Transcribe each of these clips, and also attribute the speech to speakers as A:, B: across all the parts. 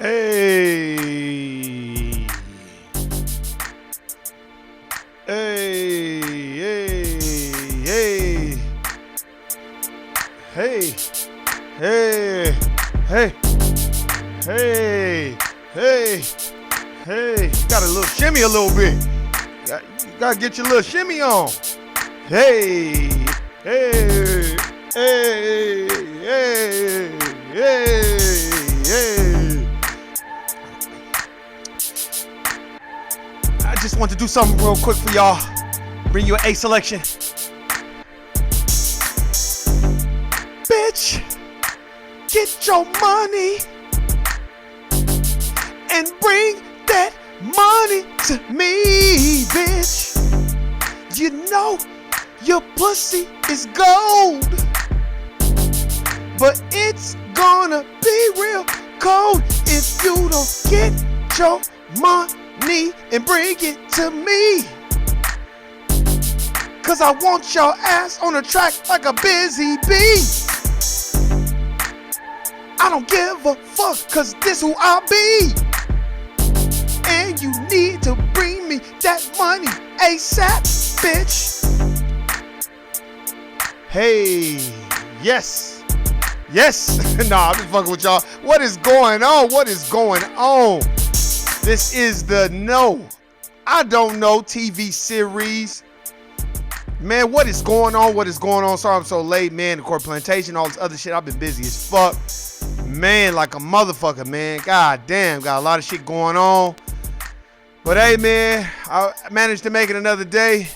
A: Hey. Hey, hey, hey. Hey. Hey. Hey. Hey. Hey. Hey. You got a little shimmy a little bit. You gotta get your little shimmy on. Hey. Hey. Hey. Hey. Hey. Hey. I just want to do something real quick for y'all. Bring you an A selection. Bitch, get your money and bring that money to me, bitch. You know your pussy is gold, but it's gonna be real cold if you don't get your money and bring it to me. Cause I want your ass on the track like a busy bee. I don't give a fuck, cause this who I be. And you need to bring me that money ASAP, bitch. Hey, yes. Yes. Nah, I'm just fucking with y'all. What is going on? What is going on? This is the No, I Don't Know TV series. Man, what is going on? What is going on? Sorry I'm so late, man. The Court Plantation, all this other shit. I've been busy as fuck. Man, like a motherfucker, man. God damn, got a lot of shit going on. But hey, man, I managed to make it another day.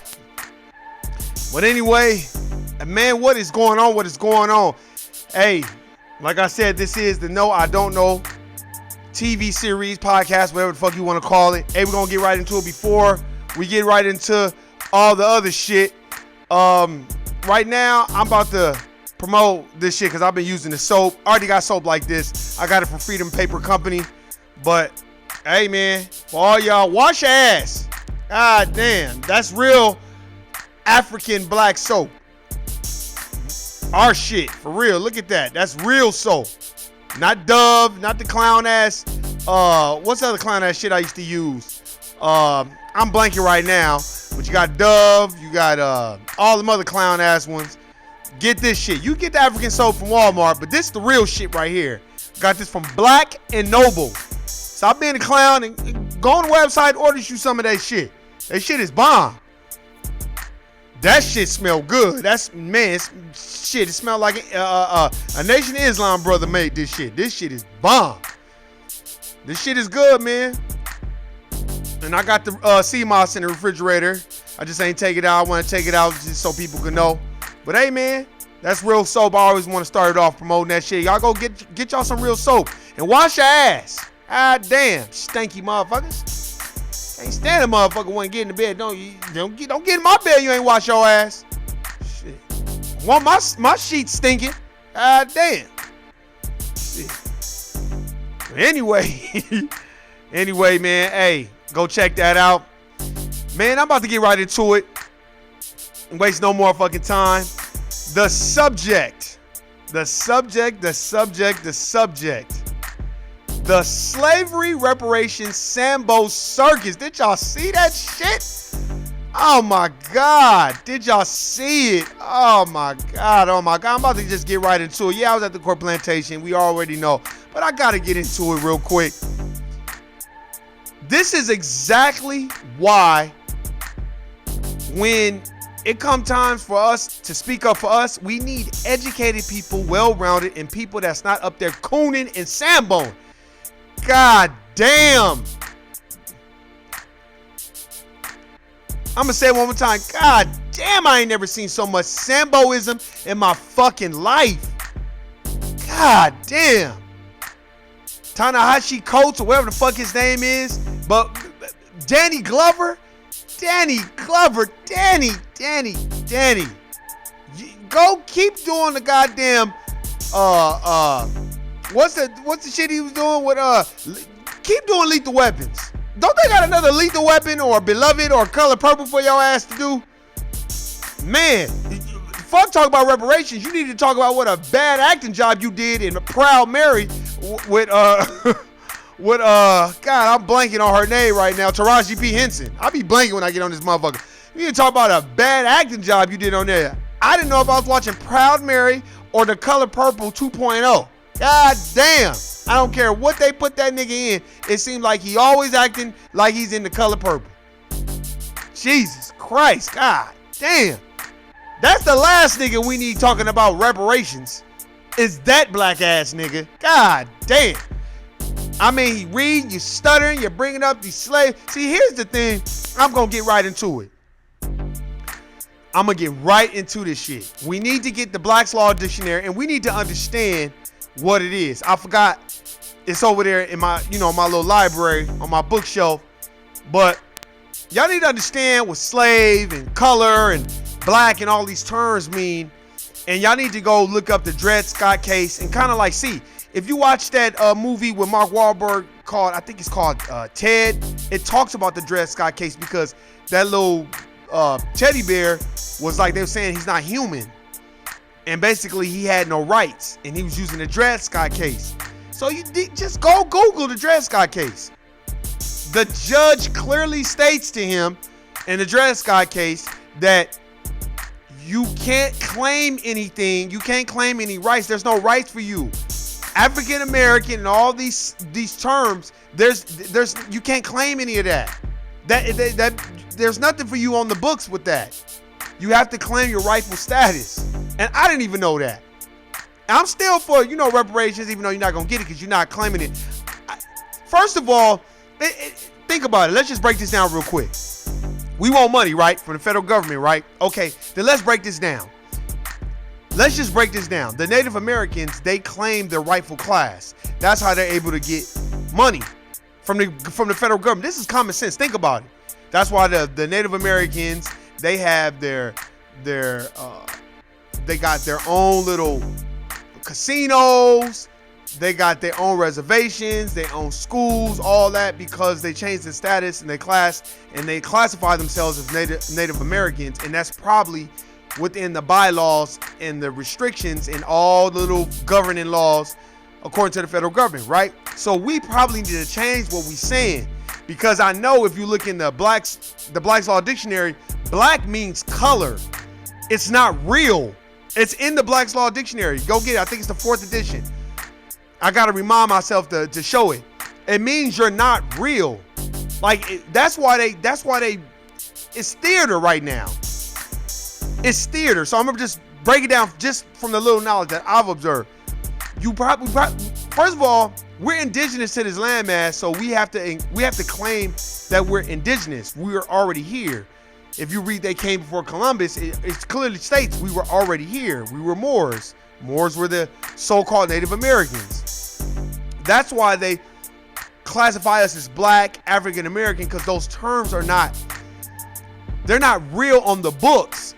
A: But anyway, man, what is going on? What is going on? Hey, like I said, this is the No, I Don't Know TV series, podcast, whatever the fuck you want to call it. Hey, we're going to get right into it before we get right into all the other shit. Right now, I'm about to promote this shit because I've been using the soap. I already got soap like this. I got it from Freedom Paper Company. But, hey, man, for all y'all, wash your ass. God damn, that's real African black soap. Our shit, for real. Look at that. That's real soap. Not Dove, not the clown ass. What's the other clown ass shit I used to use? I'm blanking right now. But you got Dove, you got all them other clown ass ones. Get this shit. You get the African soap from Walmart, but this is the real shit right here. Got this from Black and Noble. Stop being a clown and go on the website, order you some of that shit. That shit is bomb. That shit smell good. That's, man, shit, it smell like a Nation of Islam brother made this shit. This shit is bomb. This shit is good, man. And I got the sea moss in the refrigerator. I just ain't take it out. I want to take it out just so people can know. But hey, man, that's real soap. I always want to start it off promoting that shit. Y'all go get y'all some real soap and wash your ass. Ah, damn, stanky motherfuckers. Ain't stand a motherfucker when get in the bed. Don't get in my bed. You ain't wash your ass. Shit, Want my sheets stinking. God damn. Shit. Anyway, man, hey, go check that out. Man, I'm about to get right into it. Waste no more fucking time. The subject. The Slavery Reparations Sambo Circus. Did y'all see that shit? Oh my God. Did y'all see it? Oh my God. I'm about to just get right into it. Yeah, I was at the court plantation. We already know. But I got to get into it real quick. This is exactly why when it comes times for us to speak up for us, we need educated people, well-rounded, and people that's not up there cooning and samboing. God damn. I'm going to say it one more time. God damn, I ain't never seen so much samboism in my fucking life. God damn. Ta-nehisiCoates or whatever the fuck his name is. But Danny Glover. Go keep doing the goddamn what's the shit he was doing with keep doing Lethal Weapons. Don't they got another Lethal Weapon or Beloved or Color Purple for your ass to do? Man, fuck talk about reparations. You need to talk about what a bad acting job you did in Proud Mary with God, I'm blanking on her name right now. Taraji P. Henson. I'll be blanking when I get on this motherfucker. You need to talk about a bad acting job you did on there. I didn't know if I was watching Proud Mary or The Color Purple 2.0. God damn. I don't care what they put that nigga in. It seems like he always acting like he's in The Color Purple. Jesus Christ. God damn. That's the last nigga we need talking about reparations. Is that black ass nigga. God damn. I mean, he reading, you stuttering, you're bringing up these slaves. See, here's the thing. I'm going to get right into it. I'm going to get right into this shit. We need to get the Black's Law Dictionary, and we need to understand what it is. I forgot. It's over there in my, my little library on my bookshelf. But y'all need to understand what slave and color and black and all these terms mean. And y'all need to go look up the Dred Scott case and kind of like see. If you watch that movie with Mark Wahlberg called, I think it's called Ted, it talks about the Dred Scott case because that little teddy bear was like, they were saying he's not human. And basically he had no rights and he was using the Dred Scott case. So you just go Google the Dred Scott case. The judge clearly states to him in the Dred Scott case that you can't claim anything. You can't claim any rights. There's no rights for you. African American and all these terms, there's you can't claim any of that. That there's nothing for you on the books with that. You have to claim your rightful status. And I didn't even know that. I'm still for, reparations, even though you're not going to get it because you're not claiming it. First of all, think about it. Let's just break this down real quick. We want money, right? From the federal government, right? Okay, then let's break this down. Let's just break this down. The Native Americans, they claim their rightful class. That's how they're able to get money from the federal government. This is common sense. Think about it. That's why the Native Americans, they have they got their own little casinos. They got their own reservations, their own schools, all that because they changed their status and they classify themselves as Native Americans, and that's probably within the bylaws and the restrictions and all the little governing laws according to the federal government, right? So we probably need to change what we're saying because I know if you look in the Black's Law Dictionary, black means color. It's not real. It's in the Black's Law Dictionary. Go get it. I think it's the 4th edition. I got to remind myself to show it. It means you're not real. That's why it's theater right now. It's theater. So I'm going to just break it down just from the little knowledge that I've observed. First of all, we're indigenous to this landmass, so we have to claim that we're indigenous. We are already here. If you read They Came Before Columbus, it clearly states we were already here. We were Moors. Moors were the so-called Native Americans. That's why they classify us as black, African American, because those terms they're not real on the books.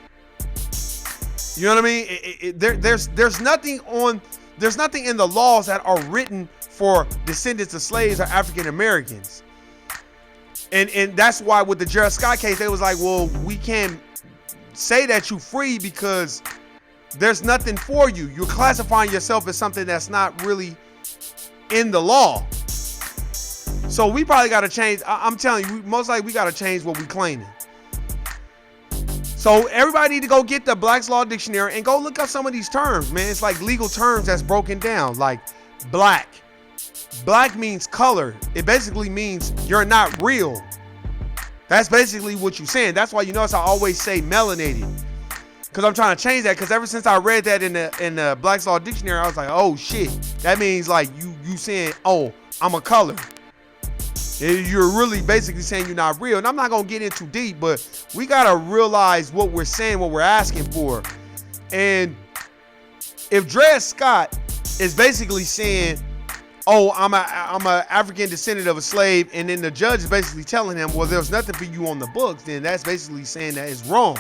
A: You know what I mean? There's nothing in the laws that are written for descendants of slaves or African Americans. And that's why with the Gerald Scott case, they was like, well, we can't say that you free because there's nothing for you. You're classifying yourself as something that's not really in the law. So we probably got to change. I'm telling you, most likely we got to change what we claiming. So everybody need to go get the Black's Law Dictionary and go look up some of these terms, man. It's like legal terms that's broken down, like black. Black means color. It basically means you're not real. That's basically what you're saying. That's why you notice I always say melanated, because I'm trying to change that. Because ever since I read that in the Black's Law Dictionary, I was like, oh shit, that means like you saying, oh, I'm a color. You're really basically saying you're not real. And I'm not gonna get in too deep, but we gotta realize what we're saying, what we're asking for. And if Dred Scott is basically saying, oh, I'm a African descendant of a slave, and then the judge is basically telling him, well, there's nothing for you on the books, then that's basically saying that it's wrong.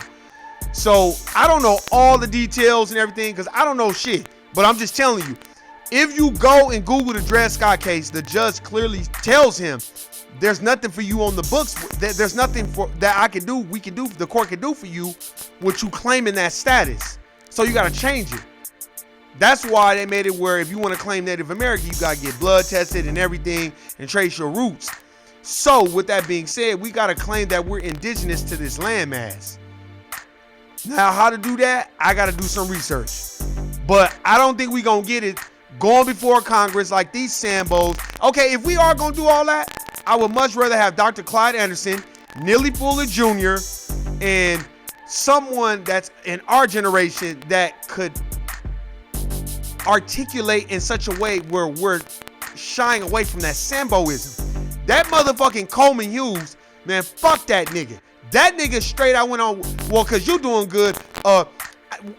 A: So I don't know all the details and everything, because I don't know shit, but I'm just telling you, if you go and Google the Dred Scott case, the judge clearly tells him there's nothing for you on the books. There's nothing that I can do, we can do, the court can do for you, with you claiming that status. So you got to change it. That's why they made it where if you want to claim Native American, you got to get blood tested and everything and trace your roots. So with that being said, we got to claim that we're indigenous to this landmass. Now, how to do that? I got to do some research. But I don't think we going to get it going before Congress like these Sambos. Okay, if we are going to do all that, I would much rather have Dr. Clyde Anderson, Neely Fuller Jr., and someone that's in our generation that could articulate in such a way where we're shying away from that Samboism. That motherfucking Coleman Hughes, man, fuck that nigga. That nigga straight out went on, well, cause you doing good.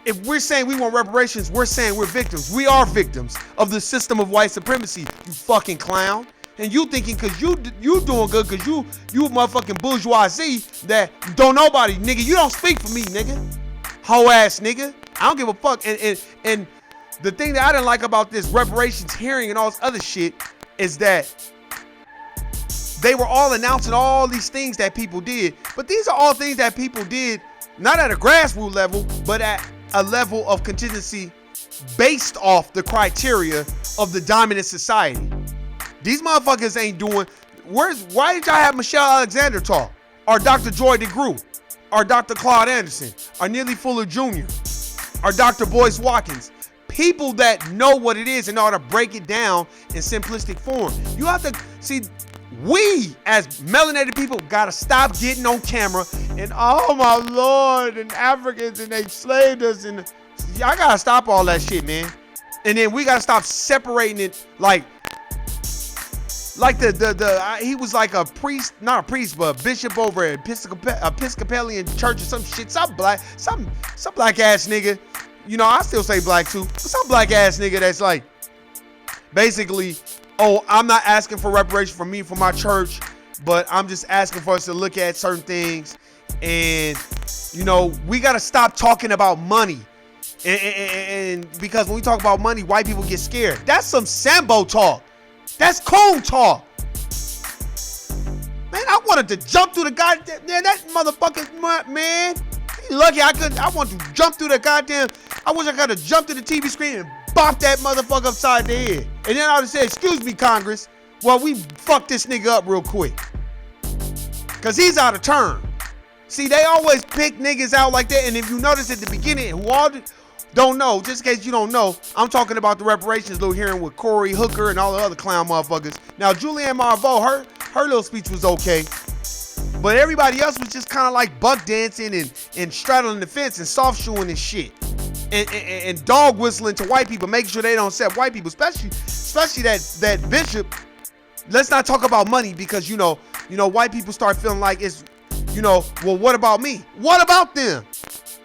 A: If we're saying we want reparations, we're saying we're victims. We are victims of the system of white supremacy, you fucking clown. And you thinking cause you doing good cause you motherfucking bourgeoisie that don't nobody, nigga. You don't speak for me, nigga. Hoe ass nigga. I don't give a fuck. And the thing that I didn't like about this reparations hearing and all this other shit is that they were all announcing all these things that people did. But these are all things that people did, not at a grassroots level, but at a level of contingency based off the criteria of the dominant society. These motherfuckers ain't doing, why did y'all have Michelle Alexander talk? Or Dr. Joy DeGruy? Or Dr. Claude Anderson? Or Neely Fuller Jr.? Or Dr. Boyce Watkins? People that know what it is and know how to break it down in simplistic form. You have to see, we as melanated people gotta stop getting on camera and oh my Lord, and Africans and they slaved us, and y'all gotta stop all that shit, man. And then we gotta stop separating it like he was like a priest, not a priest, but a bishop over at Episcopalian church or some shit, some black ass nigga. You know, I still say black too. But some black ass nigga that's like, basically, oh, I'm not asking for reparation from me, from my church, but I'm just asking for us to look at certain things. And, you know, we got to stop talking about money. And because when we talk about money, white people get scared. That's some Sambo talk. That's coon talk. Man, I wanted to jump through the goddamn, man, that motherfucker, man. Lucky I want to jump through the goddamn, I wish I could have jumped to the TV screen and bopped that motherfucker upside the head. And then I would have said, excuse me, Congress, well, we fucked this nigga up real quick. Cause he's out of turn. See, they always pick niggas out like that. And if you notice at the beginning, who all don't know, just in case you don't know, I'm talking about the reparations little hearing with Cory Hooker and all the other clown motherfuckers. Now, Julianne Marveau, her little speech was okay. But everybody else was just kind of like buck dancing and straddling the fence and soft shoeing and shit. And dog whistling to white people, making sure they don't accept white people, especially that bishop. Let's not talk about money because, you know, white people start feeling like it's, you know, well, what about me? What about them?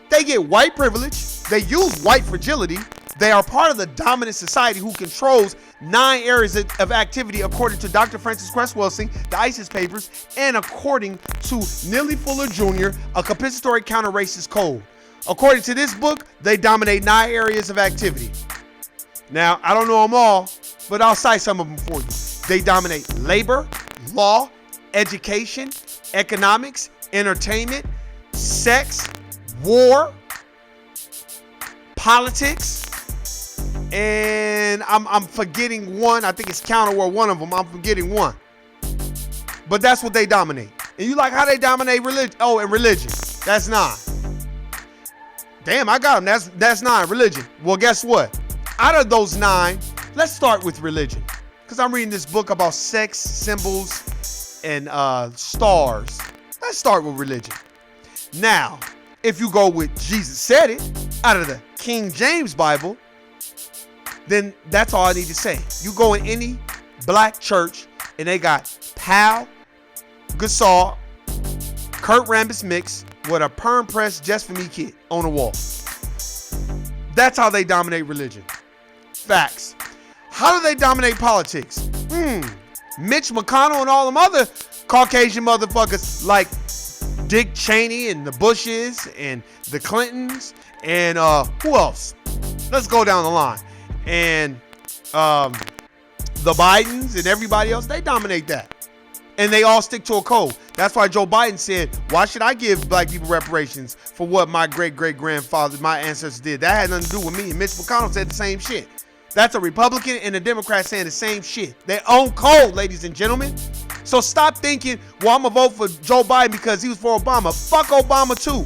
A: They get white privilege. They use white fragility. They are part of the dominant society who controls 9 areas of activity according to Dr. Francis Cress Welsing, the ISIS papers, and according to Neely Fuller Jr., a compensatory counter-racist code. According to this book, they dominate 9 areas of activity. Now, I don't know them all, but I'll cite some of them for you. They dominate labor, law, education, economics, entertainment, sex, war, politics, and I'm forgetting one. I think it's counter war, one of them. I'm forgetting one. But that's what they dominate. And you like how they dominate religion? Oh, and religion. That's 9. Damn, I got them. That's 9, religion. Well, guess what? Out of those 9, let's start with religion. Because I'm reading this book about sex, symbols, and stars. Let's start with religion. Now, if you go with Jesus said it, out of the King James Bible, then that's all I need to say. You go in any black church, and they got Pal, Gasol, Kurt Rambis mix with a perm press just for me kit on the wall. That's how they dominate religion. Facts. How do they dominate politics? Mitch McConnell and all them other Caucasian motherfuckers like Dick Cheney and the Bushes and the Clintons and who else? Let's go down the line. And the Bidens and everybody else, they dominate that. And they all stick to a code. That's why Joe Biden said, why should I give black people reparations for what my great-great-grandfather, my ancestors did? That had nothing to do with me. And Mitch McConnell said the same shit. That's a Republican and a Democrat saying the same shit. Their own code, ladies and gentlemen. So stop thinking, well, I'm going to vote for Joe Biden because he was for Obama. Fuck Obama, too.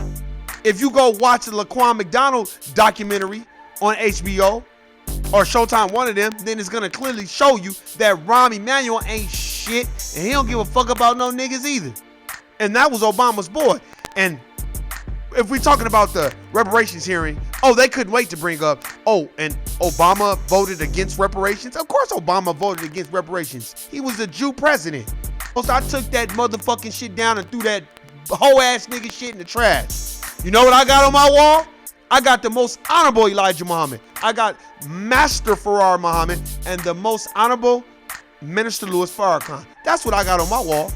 A: If you go watch the Laquan McDonald documentary on HBO or Showtime, one of them, then it's going to clearly show you that Rahm Emanuel ain't shit and he don't give a fuck about no niggas either. And that was Obama's boy. And if we're talking about the reparations hearing, they couldn't wait to bring up, and Obama voted against reparations. Of course Obama voted against reparations. He was the Jew president. So I took that motherfucking shit down and threw that whole ass nigga shit in the trash. You know what I got on my wall? I got the most honorable Elijah Muhammad. I got Master Farrar Muhammad and the most honorable Minister Louis Farrakhan. That's what I got on my wall.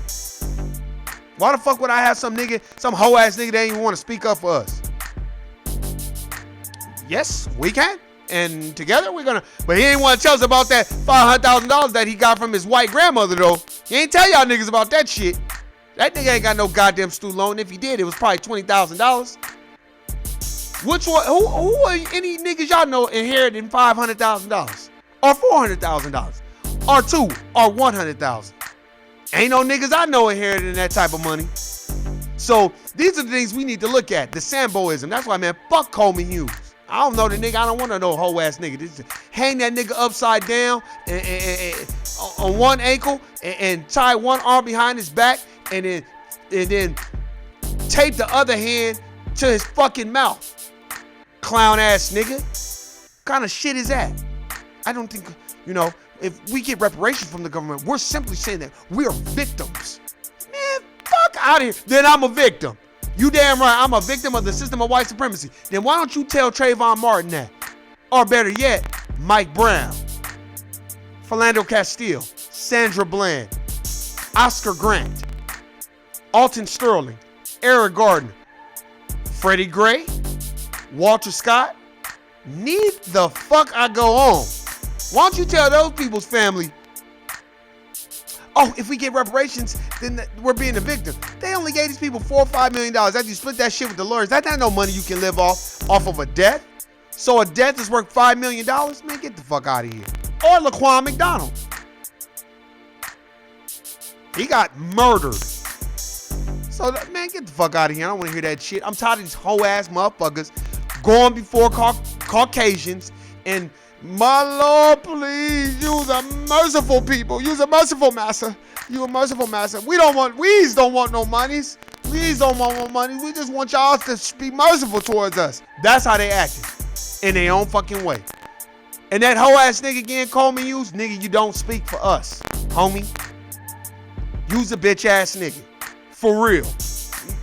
A: Why the fuck would I have some hoe ass nigga that ain't even want to speak up for us? Yes, we can. And together we're gonna, but he ain't want to tell us about that $500,000 that he got from his white grandmother though. He ain't tell y'all niggas about that shit. That nigga ain't got no goddamn student loan. If he did, it was probably $20,000. Which one, who are any niggas y'all know inheriting $500,000 or $400,000 or $2 or $100,000? Ain't no niggas I know inheriting that type of money. So these are the things we need to look at. The Samboism. That's why, man, fuck Coleman Hughes. I don't know the nigga. I don't want to know hoe ass nigga. Just hang that nigga upside down and on one ankle and tie one arm behind his back and then tape the other hand to his fucking mouth. Clown ass nigga. What kind of shit is that? I don't think, if we get reparations from the government, we're simply saying that we are victims. Man, fuck out of here. Then I'm a victim. You damn right, I'm a victim of the system of white supremacy. Then why don't you tell Trayvon Martin that? Or better yet, Mike Brown, Philando Castile, Sandra Bland, Oscar Grant, Alton Sterling, Eric Gardner, Freddie Gray, Walter Scott. Need the fuck I go on? Why don't you tell those people's family, if we get reparations, then we're being a victim. They only gave these people $4 or $5 million. After you split that shit with the lawyers, that's not no money you can live off of a death. So a death is worth $5 million? Man, get the fuck out of here. Or Laquan McDonald. He got murdered. So, man, get the fuck out of here. I don't want to hear that shit. I'm tired of these hoe ass motherfuckers going before Caucasians and, my Lord, please use a merciful people. Use a merciful master. You a merciful master. We don't want no monies. Please don't want no money. We just want y'all to be merciful towards us. That's how they acted. In their own fucking way. And that hoe ass nigga again, Coleman Hughes, nigga, you don't speak for us, homie. Use a bitch ass nigga. For real.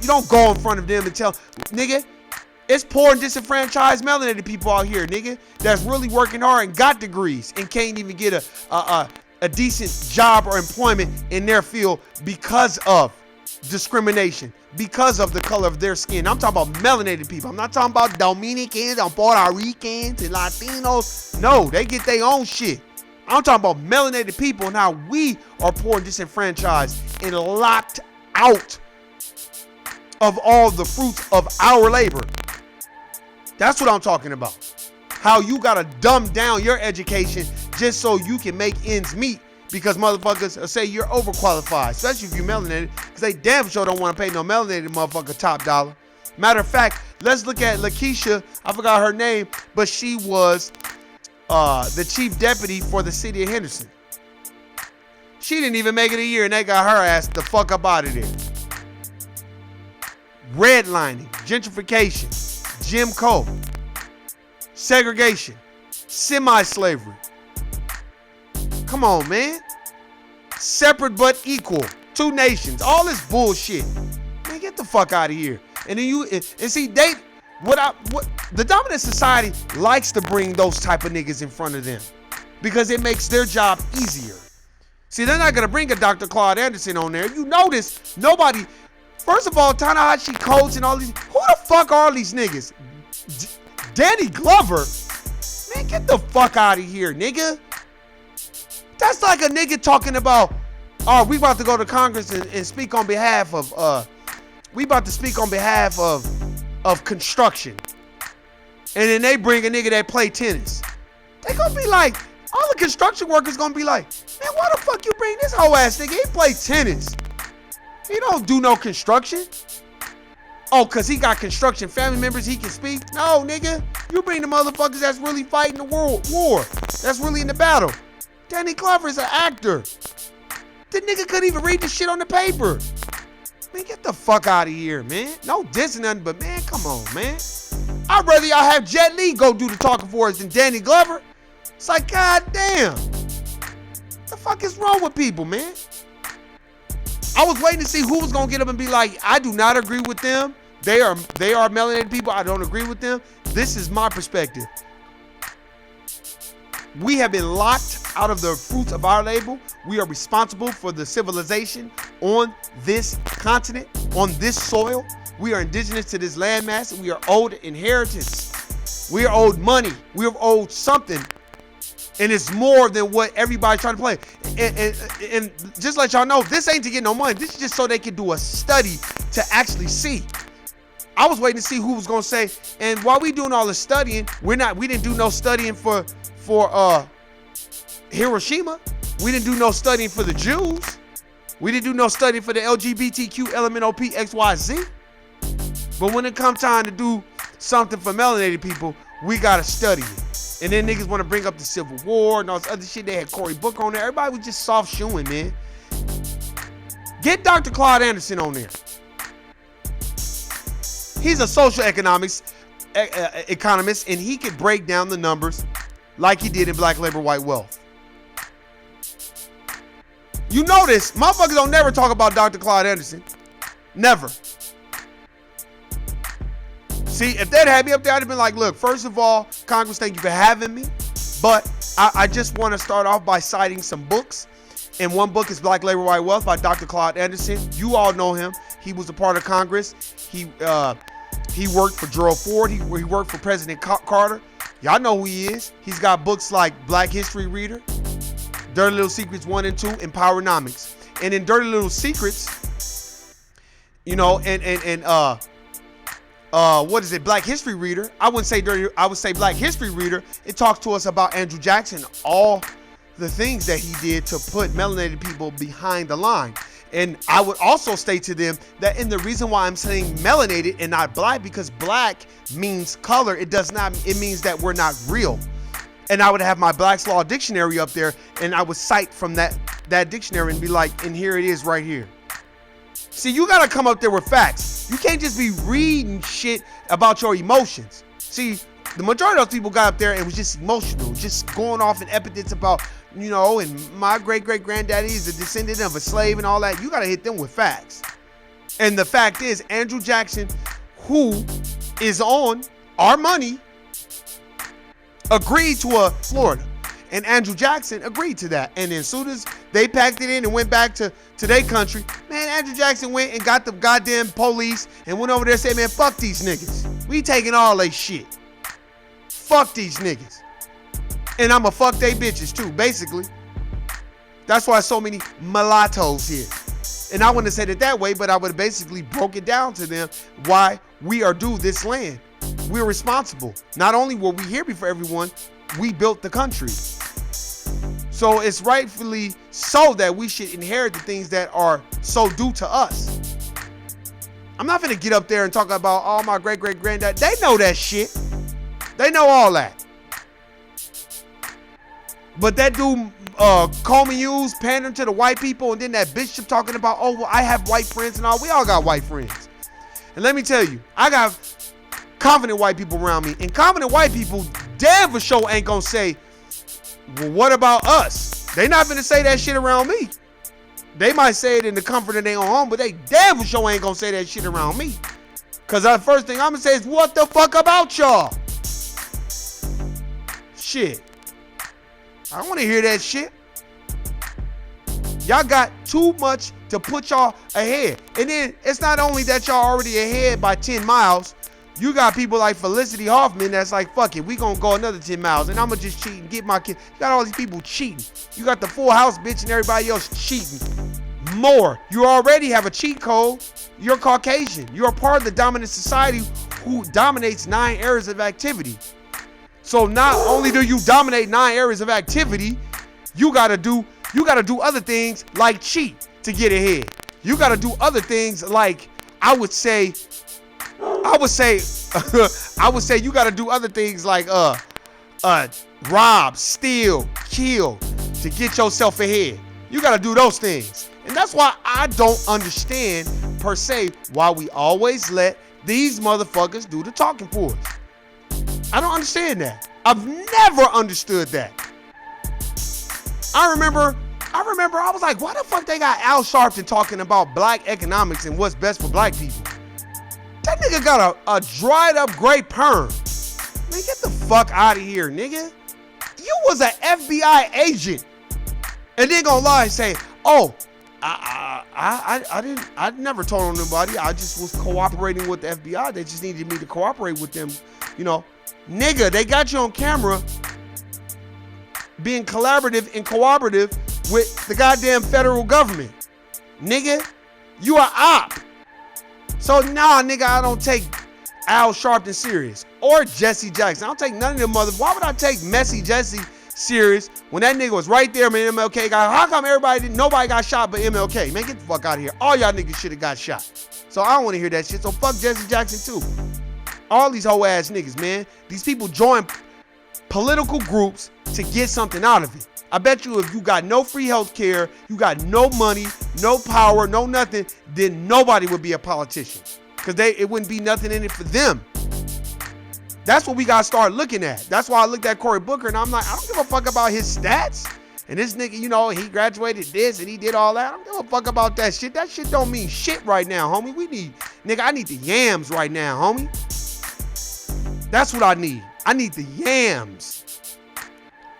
A: You don't go in front of them and tell, nigga, it's poor and disenfranchised melanated people out here, nigga, that's really working hard and got degrees and can't even get a decent job or employment in their field because of discrimination because of the color of their skin. I'm talking about melanated people. I'm not talking about Dominicans and Puerto Ricans and Latinos. No, they get their own shit. I'm talking about melanated people and how we are poor, disenfranchised, and locked out of all the fruits of our labor. That's what I'm talking about. How you gotta dumb down your education just so you can make ends meet, because motherfuckers say you're overqualified, especially if you're melanated, because they damn sure don't want to pay no melanated motherfucker top dollar. Matter of fact, let's look at Lakeisha. I forgot her name, but she was the chief deputy for the city of Henderson. She didn't even make it a year, and they got her ass the fuck up out of there. Redlining, gentrification, Jim Crow, segregation, semi-slavery. Come on, man. Separate but equal. Two nations. All this bullshit. Man, get the fuck out of here. And then see, the dominant society likes to bring those type of niggas in front of them because it makes their job easier. See, they're not gonna bring a Dr. Claude Anderson on there. You notice nobody. First of all, Ta-nehisiCoates and all these. Who the fuck are these niggas? Danny Glover. Man, get the fuck out of here, nigga. That's like a nigga talking about, oh, we about to go to Congress and speak on behalf of, we about to speak on behalf of construction. And then they bring a nigga that play tennis. They gonna be like, all the construction workers gonna be like, man, why the fuck you bring this whole ass nigga? He play tennis. He don't do no construction. Oh, cause he got construction family members he can speak? No, nigga. You bring the motherfuckers that's really fighting the world war. That's really in the battle. Danny Glover is an actor. The nigga couldn't even read the shit on the paper. Man, get the fuck out of here, man. No dissing nothing, but man, come on, man. I'd rather y'all have Jet Li go do the talking for us than Danny Glover. It's like, god damn. The fuck is wrong with people, man? I was waiting to see who was gonna get up and be like, I do not agree with them. They are melanated people. I don't agree with them. This is my perspective. We have been locked out of the fruits of our labor. We are responsible for the civilization on this continent, on this soil. We are indigenous to this landmass, and we are owed inheritance. We are owed money. We are owed something, and it's more than what everybody's trying to play. And just let y'all know, this ain't to get no money. This is just so they can do a study to actually see. I was waiting to see who was gonna say, and while we doing all the studying, we didn't do no studying for Hiroshima. We didn't do no studying for the Jews. We didn't do no studying for the LGBTQ LMNOP XYZ. But when it comes time to do something for melanated people, we gotta study it. And then niggas want to bring up the Civil War and all this other shit. They had Cory Booker on there. Everybody was just soft shoeing, man. Get Dr. Claude Anderson on there. He's a social economist, and he could break down the numbers like he did in Black Labor, White Wealth. You notice, motherfuckers don't never talk about Dr. Claude Anderson. Never. See, if they'd had me up there, I'd have been like, look, first of all, Congress, thank you for having me. But I just want to start off by citing some books. And one book is Black Labor, White Wealth by Dr. Claude Anderson. You all know him. He was a part of Congress. He worked for Gerald Ford. He worked for President Carter. Y'all know who he is. He's got books like Black History Reader, Dirty Little Secrets 1 and 2, and Powernomics. And in Dirty Little Secrets, you know, what is it? Black History Reader. I would say Black History Reader. It talks to us about Andrew Jackson, all the things that he did to put melanated people behind the line. And I would also state to them that, and the reason why I'm saying melanated and not black, because black means color. It means that we're not real. And I would have my Black's Law dictionary up there, and I would cite from that dictionary and be like, and here it is right here. See, you gotta come up there with facts. You can't just be reading shit about your emotions. See, the majority of those people got up there and was just emotional, just going off in epithets about, you know, and my great-great-granddaddy is a descendant of a slave and all that. You gotta hit them with facts. And the fact is, Andrew Jackson, who is on our money, agreed to a Florida. And Andrew Jackson agreed to that. And then as soon as they packed it in and went back to their country, man, Andrew Jackson went and got the goddamn police and went over there and said, man, fuck these niggas. We taking all they shit. Fuck these niggas. And I'ma fuck they bitches too, basically. That's why so many mulattoes here. And I wouldn't have said it that way, but I would have basically broke it down to them why we are due this land. We're responsible. Not only were we here before everyone, we built the country. So it's rightfully so that we should inherit the things that are so due to us. I'm not gonna get up there and talk about all my great-great-granddad. They know that shit. They know all that. But that dude, Coleman Hughes, pandering to the white people, and then that bishop talking about, oh, well, I have white friends and all. We all got white friends. And let me tell you, I got confident white people around me. And confident white people damn for sure ain't gonna say, well, what about us? They not gonna say that shit around me. They might say it in the comfort of their own home, but they damn for sure ain't gonna say that shit around me. Cause the first thing I'm gonna say is, what the fuck about y'all? Shit. I don't want to hear that shit. Y'all got too much to put y'all ahead. And then it's not only that y'all already ahead by 10 miles. You got people like Felicity Huffman that's like, fuck it, we gonna go another 10 miles and I'm gonna just cheat and get my kid. You got all these people cheating. You got the Full House bitch and everybody else cheating more. You already have a cheat code. You're Caucasian. You're a part of the dominant society who dominates 9 areas of activity. So not only do you dominate 9 areas of activity, you gotta do other things like cheat to get ahead. You gotta do other things like, I would say you gotta do other things like rob, steal, kill to get yourself ahead. You gotta do those things. And that's why I don't understand per se why we always let these motherfuckers do the talking for us. I don't understand that. I've never understood that. I remember I was like, why the fuck they got Al Sharpton talking about black economics and what's best for black people? That nigga got a dried up gray perm. Man, get the fuck out of here, nigga. You was an FBI agent. And then gonna lie and say, oh, I never told on nobody. I just was cooperating with the FBI. They just needed me to cooperate with them, you know. Nigga, they got you on camera being collaborative and cooperative with the goddamn federal government. Nigga, you are op. So nah, nigga, I don't take Al Sharpton serious or Jesse Jackson. I don't take none of them mother. Why would I take Messy Jesse serious when that nigga was right there, man? MLK got. How come nobody got shot but MLK? Man, get the fuck out of here. All y'all niggas should have got shot. So I don't want to hear that shit. So fuck Jesse Jackson too. All these hoe ass niggas, man. These people join political groups to get something out of it. I bet you if you got no free health care, you got no money, no power, no nothing, then nobody would be a politician. Because it wouldn't be nothing in it for them. That's what we got to start looking at. That's why I looked at Cory Booker and I'm like, I don't give a fuck about his stats. And this nigga, you know, he graduated this and he did all that. I don't give a fuck about that shit. That shit don't mean shit right now, homie. I need the yams right now, homie. That's what I need. I need the yams.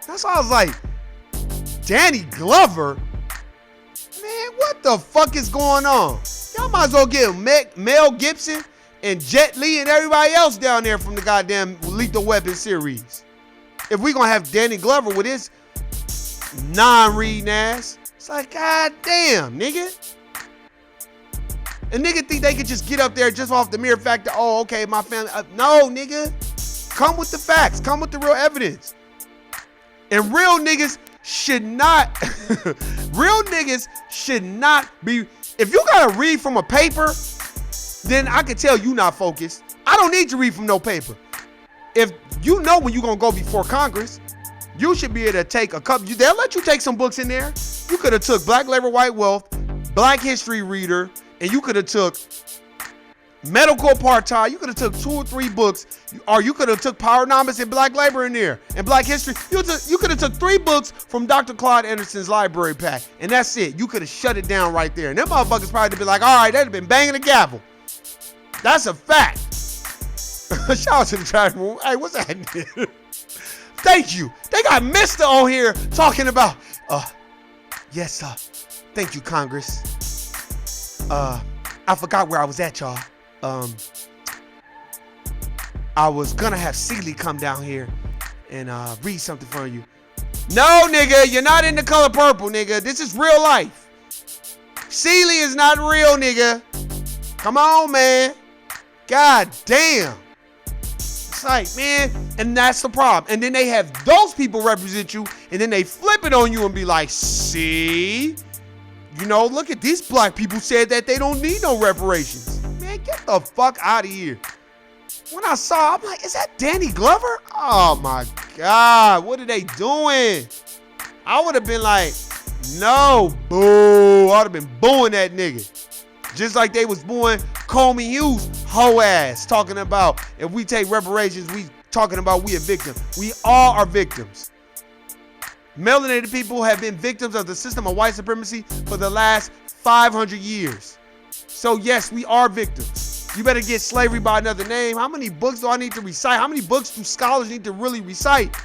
A: That's why I was like, Danny Glover? Man, what the fuck is going on? Y'all might as well get Mel Gibson and Jet Li and everybody else down there from the goddamn Lethal Weapon series. If we gonna have Danny Glover with his non-reading ass, it's like, god damn, nigga. And nigga think they could just get up there just off the mere fact that, oh, okay, my family. No, nigga. Come with the facts. Come with the real evidence. And real niggas should not be, if you gotta read from a paper, then I can tell you not focused. I don't need to read from no paper. If you know when you're gonna go before Congress, you should be able to take a couple, they'll let you take some books in there. You could have took Black Labor, White Wealth, Black History Reader, and you could have took Medical Apartheid. You could have took 2 or 3 books, or you could have took Powernomics and Black Labor in there, and Black History. You could have took 3 books from Dr. Claude Anderson's library pack, and that's it. You could have shut it down right there. And them motherfuckers probably be like, all right, they'd have been banging the gavel. That's a fact. Shout out to the traffic room. Hey, what's that? Thank you. They got Mr. on here talking about, yes, thank you, Congress. I forgot where I was at, y'all. I was gonna have Seeley come down here and read something for you. No, nigga, you're not in the color purple, nigga. This is real life. Seeley is not real, nigga. Come on, man. God damn. It's like, man, and that's the problem. And then they have those people represent you, and then they flip it on you and be like, see? You know, look at these black people said that they don't need no reparations. Man, get the fuck out of here. When I saw, I'm like, is that Danny Glover? Oh my God, what are they doing? I would have been like, no, boo. I would have been booing that nigga. Just like they was booing Comey Hughes, hoe ass, talking about if we take reparations, we talking about we a victim. We all are victims. Melanated people have been victims of the system of white supremacy for the last 500 years. So yes, we are victims. You better get slavery by another name. How many books do I need to recite? How many books do scholars need to really recite?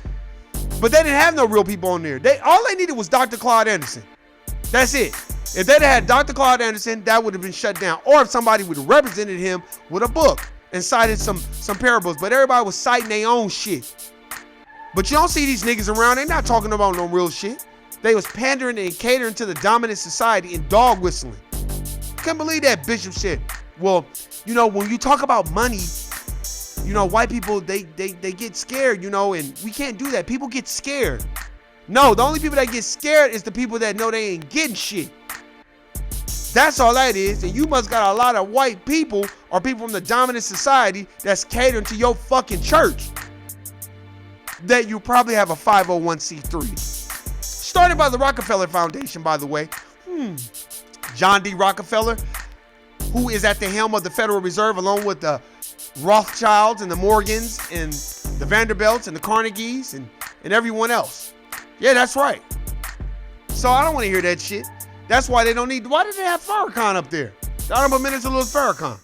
A: But they didn't have no real people on there. All they needed was Dr. Claude Anderson. That's it. If they'd had Dr. Claude Anderson, that would have been shut down. Or if somebody would have represented him with a book and cited some parables. But everybody was citing their own shit. But you don't see these niggas around. They're not talking about no real shit. They was pandering and catering to the dominant society and dog whistling. Can't believe that Bishop shit. Well, you know, when you talk about money, you know, white people, they get scared, you know, and we can't do that. People get scared. No, the only people that get scared is the people that know they ain't getting shit. That's all that is. And you must got a lot of white people or people from the dominant society that's catering to your fucking church. That you probably have a 501c3. Started by the Rockefeller Foundation, by the way. John D. Rockefeller, who is at the helm of the Federal Reserve, along with the Rothschilds and the Morgans and the Vanderbilts and the Carnegies and everyone else. Yeah, that's right. So I don't want to hear that shit. That's why they don't need. Why did they have Farrakhan up there? The Honorable Minister Louis Farrakhan.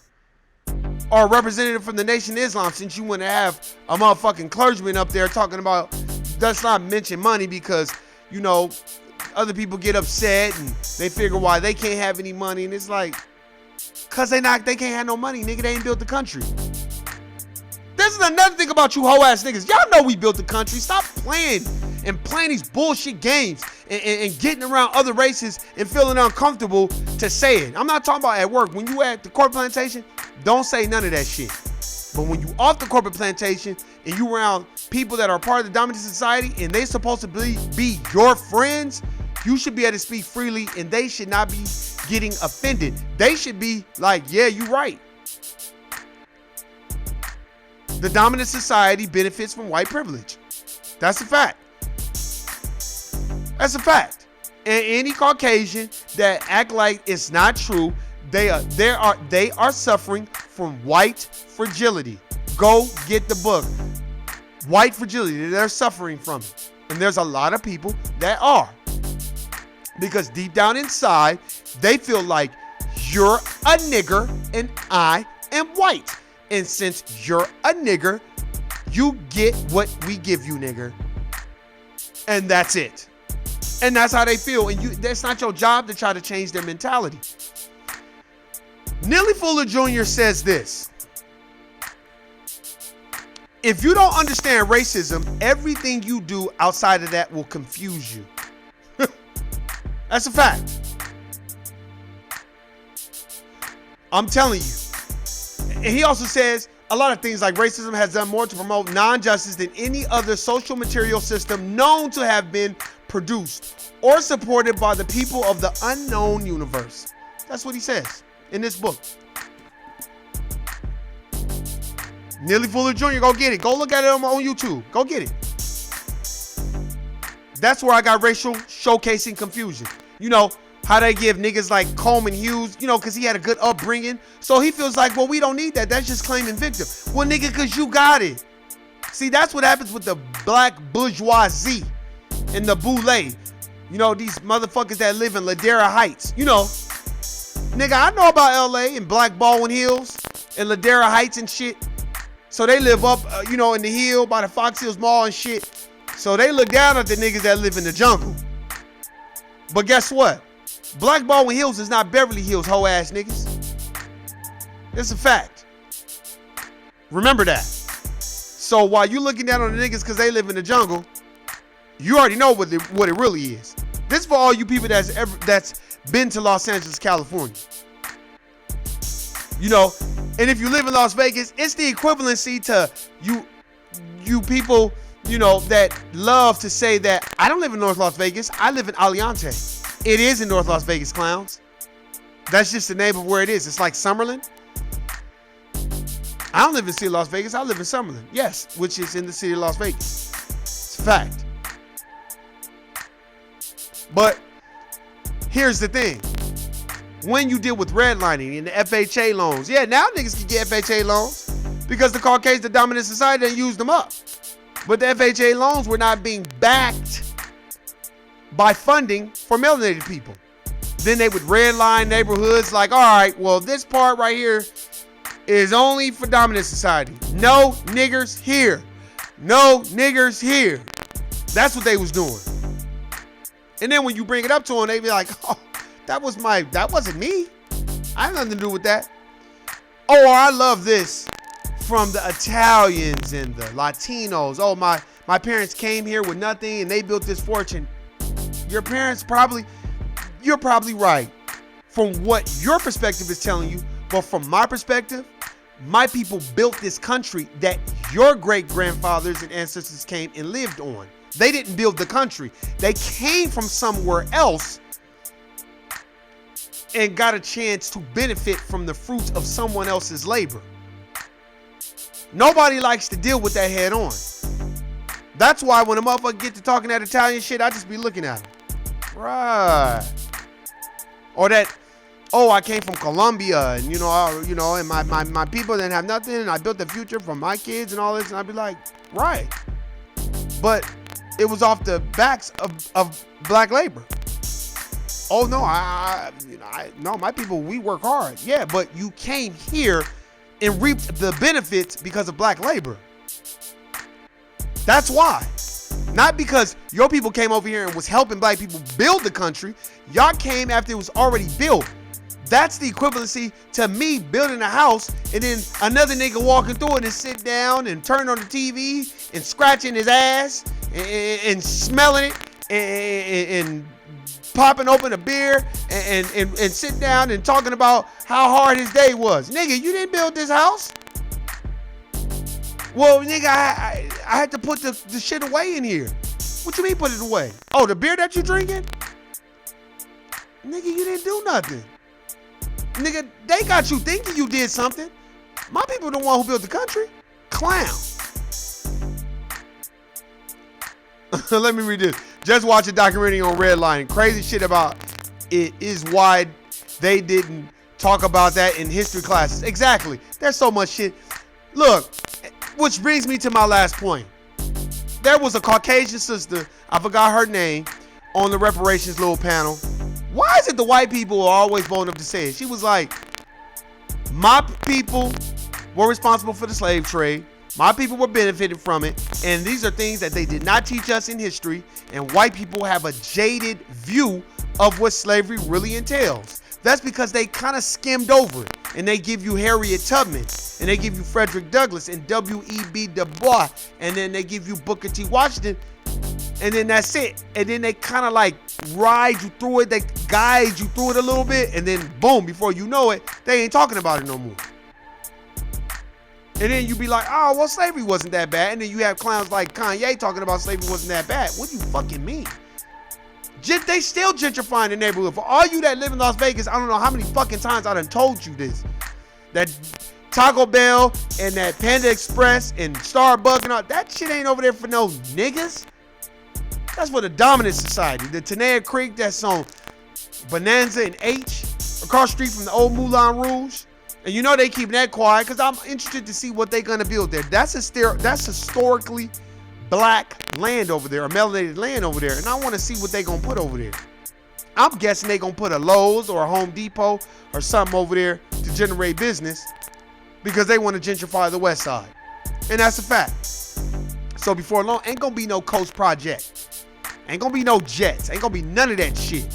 A: Or a representative from the Nation of Islam, since you want to have a motherfucking clergyman up there talking about, let's not mention money because, you know, other people get upset and they figure why they can't have any money. And it's like, cause they can't have no money, nigga. They ain't built the country. This is another thing about you hoe ass niggas. Y'all know we built the country. Stop playing these bullshit games and getting around other races and feeling uncomfortable to say it. I'm not talking about at work. When you at the corporate plantation, don't say none of that shit. But when you off the corporate plantation and you around people that are part of the dominant society and they supposed to be your friends, you should be able to speak freely and they should not be getting offended. They should be like, yeah, you right. The dominant society benefits from white privilege. That's a fact. That's a fact. And any Caucasian that act like it's not true, they are suffering from white fragility. Go get the book. White fragility. They're suffering from it. And there's a lot of people that are. Because deep down inside, they feel like you're a nigger and I am white. And since you're a nigger, you get what we give you, nigger. And that's it. And that's how they feel. And that's not your job to try to change their mentality. Neely Fuller Jr. says this. If you don't understand racism, everything you do outside of that will confuse you. That's a fact. I'm telling you. And he also says a lot of things like racism has done more to promote non-justice than any other social material system known to have been produced or supported by the people of the unknown universe. That's what he says in this book. Neely Fuller Jr., go get it. Go look at it on YouTube. Go get it. That's where I got racial showcasing confusion. You know, how they give niggas like Coleman Hughes, you know, because he had a good upbringing. So he feels like, well, we don't need that. That's just claiming victim. Well, nigga, because you got it. See, that's what happens with the black bourgeoisie and the boule. You know, these motherfuckers that live in Ladera Heights. You know, nigga, I know about LA and Black Baldwin Hills and Ladera Heights and shit. So they live up, you know, in the hill by the Fox Hills Mall and shit. So they look down at the niggas that live in the jungle. But guess what? Black Baldwin Hills is not Beverly Hills, hoe ass niggas. It's a fact. Remember that. So while you looking down on the niggas because they live in the jungle, you already know what it really is. This for all you people that's been to Los Angeles, California. You know, and if you live in Las Vegas, it's the equivalency to you people, you know, that love to say that I don't live in North Las Vegas. I live in Aliante. It is in North Las Vegas, clowns. That's just the name of where it is. It's like Summerlin. I don't live in the city of Las Vegas. I live in Summerlin. Yes, which is in the city of Las Vegas. It's a fact. But here's the thing. When you deal with redlining and the FHA loans, yeah, now niggas can get FHA loans because the Caucasian, the dominant society, done used them up. But the FHA loans were not being backed by funding for melanated people. Then they would redline neighborhoods like, all right, well, this part right here is only for dominant society. No niggers here. No niggers here. That's what they was doing. And then when you bring it up to them, they be like, oh, that wasn't me. I had nothing to do with that. Oh, I love this from the Italians and the Latinos. Oh, my parents came here with nothing and they built this fortune. Your parents you're probably right from what your perspective is telling you. But from my perspective, my people built this country that your great-grandfathers and ancestors came and lived on. They didn't build the country. They came from somewhere else and got a chance to benefit from the fruits of someone else's labor. Nobody likes to deal with that head on. That's why when a motherfucker get to talking that Italian shit, I just be looking at him. Right. Or that, oh, I came from Colombia and, and my people didn't have nothing and I built the future for my kids and all this. And I'd be like, right. But it was off the backs of black labor. Oh, no, no, my people, we work hard. Yeah, but you came here and reaped the benefits because of black labor. That's why. Not because your people came over here and was helping black people build the country. Y'all came after it was already built. That's the equivalency to me building a house and then another nigga walking through it and sit down and turn on the TV and scratching his ass and smelling it and popping open a beer and sit down and talking about how hard his day was. Nigga, you didn't build this house. Well, nigga, I had to put the shit away in here. What you mean put it away? Oh, the beer that you drinking? Nigga, you didn't do nothing. Nigga, they got you thinking you did something. My people the one who built the country. Clown. Let me read this. Just watch a documentary on redlining. Crazy shit about it is why they didn't talk about that in history classes. Exactly. There's so much shit. Look, which brings me to my last point. There was a Caucasian sister, I forgot her name, on the reparations little panel. Why is it the white people are always bold enough to say it? She was like, my people were responsible for the slave trade. My people were benefited from it. And these are things that they did not teach us in history. And white people have a jaded view of what slavery really entails. That's because they kind of skimmed over it. And they give you Harriet Tubman. And they give you Frederick Douglass and W.E.B. Du Bois. And then they give you Booker T. Washington. And then that's it. And then they kind of like ride you through it. They guide you through it a little bit. And then boom, before you know it, they ain't talking about it no more. And then you be like, oh, well, slavery wasn't that bad. And then you have clowns like Kanye talking about slavery wasn't that bad. What do you fucking mean? They still gentrifying the neighborhood. For all you that live in Las Vegas, I don't know how many fucking times I done told you this. That Taco Bell and that Panda Express and Starbucks and all, that shit ain't over there for no niggas. That's for the dominant society. The Tenaya Creek that's on Bonanza and H, across the street from the old Moulin Rouge. And you know they keep that quiet because I'm interested to see what they're going to build there. That's historically black land over there, or melanated land over there. And I want to see what they're going to put over there. I'm guessing they're going to put a Lowe's or a Home Depot or something over there to generate business because they want to gentrify the west side. And that's a fact. So before long, ain't gonna be no Coast Project. Ain't gonna be no jets. Ain't gonna be none of that shit.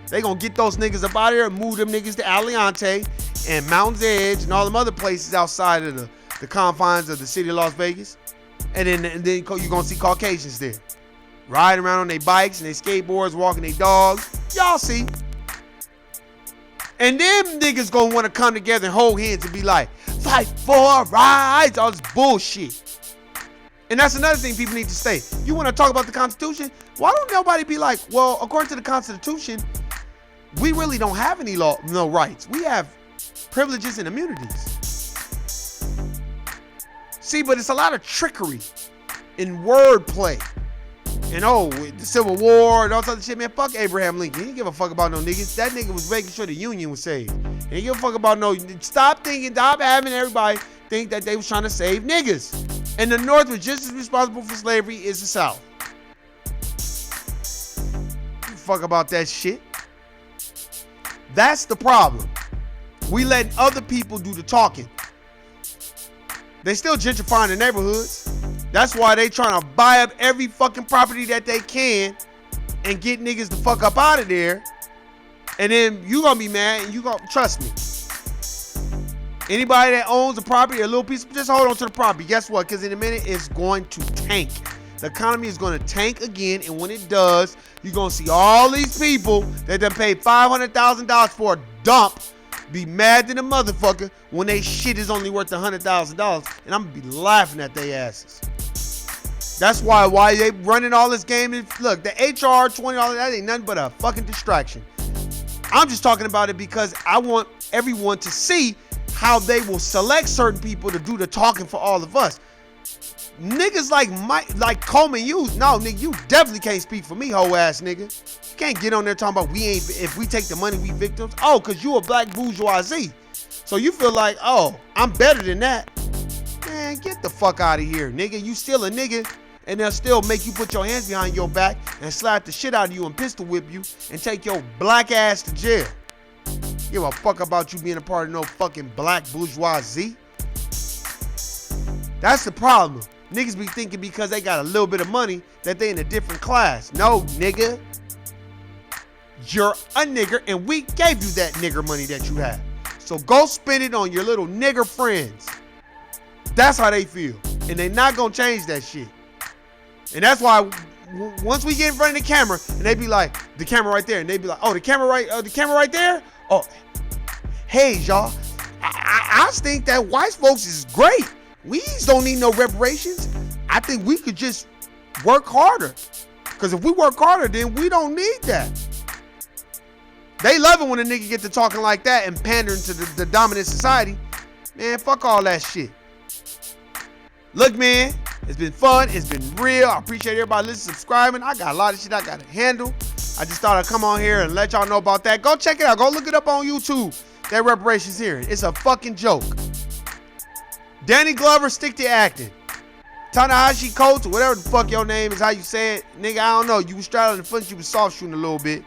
A: They gonna get those niggas up out of here and move them niggas to Aliante and Mountain's Edge and all them other places outside of the confines of the city of Las Vegas. And then you're gonna see Caucasians there. Riding around on their bikes and their skateboards, walking their dogs. Y'all see. And them niggas gonna wanna come together and hold hands and be like, fight for our rights, all this bullshit. And that's another thing people need to say. You wanna talk about the Constitution? Why don't nobody be like, well, according to the Constitution, we really don't have any no rights. We have privileges and immunities. See, but it's a lot of trickery in wordplay. And the Civil War and all that other shit, man, fuck Abraham Lincoln. He didn't give a fuck about no niggas. That nigga was making sure the Union was saved. He didn't give a fuck about stop having everybody think that they was trying to save niggas. And the North was just as responsible for slavery as the South. Fuck about that shit. That's the problem. We letting other people do the talking. They still gentrifying the neighborhoods. That's why they trying to buy up every fucking property that they can and get niggas the fuck up out of there. And then you gonna be mad and you gonna trust me. Anybody that owns a property, a little piece, just hold on to the property. Guess what? Because in a minute it's going to tank. The economy is going to tank again, and when it does, you're going to see all these people that done paid $500,000 for a dump be mad than a motherfucker when they shit is only worth $100,000, and I'm gonna be laughing at their asses. That's why they running all this game. And look, the HR $20, that ain't nothing but a fucking distraction. I'm just talking about it because I want everyone to see how they will select certain people to do the talking for all of us. Niggas like Coleman, no nigga, you definitely can't speak for me, hoe ass nigga. You can't get on there talking about if we take the money, we victims. Oh, cause you a black bourgeoisie. So you feel like, oh, I'm better than that. Man, get the fuck out of here, nigga. You still a nigga, and they'll still make you put your hands behind your back and slap the shit out of you and pistol whip you and take your black ass to jail. Give a fuck about you being a part of no fucking black bourgeoisie. That's the problem. Niggas be thinking because they got a little bit of money that they in a different class. No, nigga. You're a nigger, and we gave you that nigger money that you have. So go spend it on your little nigger friends. That's how they feel. And they not gonna change that shit. And that's why once we get in front of the camera, and they be like, the camera right there, and they be like, oh, the camera right there? Oh, hey, y'all. I think that white folks is great. We don't need no reparations. I think we could just work harder. Because if we work harder, then we don't need that. They love it when a nigga get to talking like that and pandering to the dominant society. Man, fuck all that shit. Look, man, it's been fun. It's been real. I appreciate everybody listening, subscribing. I got a lot of shit I got to handle. I just thought I'd come on here and let y'all know about that. Go check it out. Go look it up on YouTube. That reparations hearing. It's a fucking joke. Danny Glover, stick to acting. Ta-nehisiCoates, or whatever the fuck your name is, how you say it. Nigga, I don't know. You was straddling the front, you was soft shooting a little bit.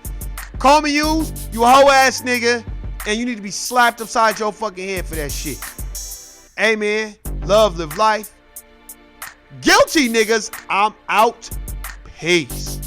A: Call me you a hoe ass nigga, and you need to be slapped upside your fucking head for that shit. Hey man, love, live life. Guilty niggas, I'm out. Peace.